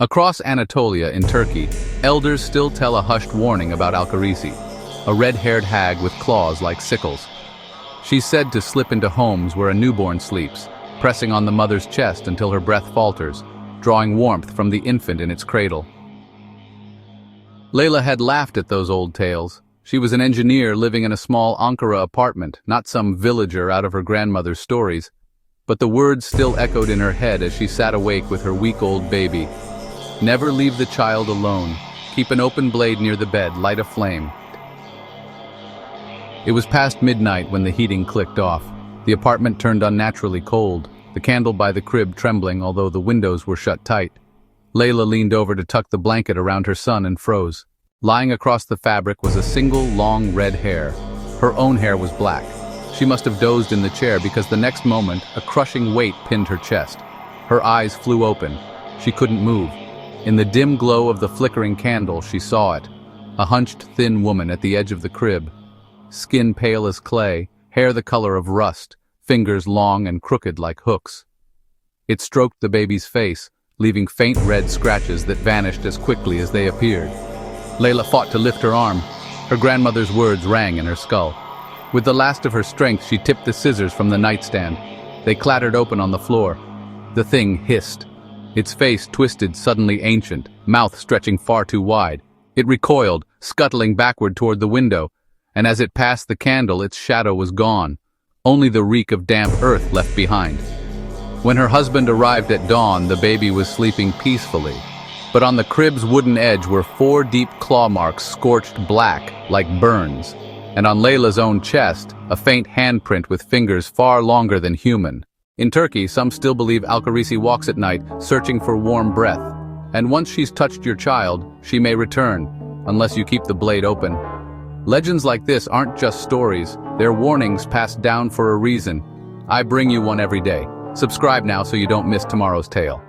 Across Anatolia in Turkey, elders still tell a hushed warning about Alkarisi, a red-haired hag with claws like sickles. She's said to slip into homes where a newborn sleeps, pressing on the mother's chest until her breath falters, drawing warmth from the infant in its cradle. Layla had laughed at those old tales. She was an engineer living in a small Ankara apartment, not some villager out of her grandmother's stories. But the words still echoed in her head as she sat awake with her week-old baby. Never leave the child alone. Keep an open blade near the bed, light a flame. It was past midnight when the heating clicked off. The apartment turned unnaturally cold, the candle by the crib trembling although the windows were shut tight. Layla leaned over to tuck the blanket around her son and froze. Lying across the fabric was a single long red hair. Her own hair was black. She must have dozed in the chair because the next moment, a crushing weight pinned her chest. Her eyes flew open. She couldn't move. In the dim glow of the flickering candle, she saw it. A hunched, thin woman at the edge of the crib. Skin pale as clay, hair the color of rust, fingers long and crooked like hooks. It stroked the baby's face, leaving faint red scratches that vanished as quickly as they appeared. Layla fought to lift her arm. Her grandmother's words rang in her skull. With the last of her strength, she tipped the scissors from the nightstand. They clattered open on the floor. The thing hissed. Its face twisted suddenly ancient, mouth stretching far too wide. It recoiled, scuttling backward toward the window, and as it passed the candle, its shadow was gone. Only the reek of damp earth left behind. When her husband arrived at dawn, the baby was sleeping peacefully. But on the crib's wooden edge were 4 deep claw marks scorched black, like burns. And on Layla's own chest, a faint handprint with fingers far longer than human. In Turkey, some still believe Alkarisi walks at night, searching for warm breath. And once she's touched your child, she may return, unless you keep the blade open. Legends like this aren't just stories, they're warnings passed down for a reason. I bring you one every day. Subscribe now so you don't miss tomorrow's tale.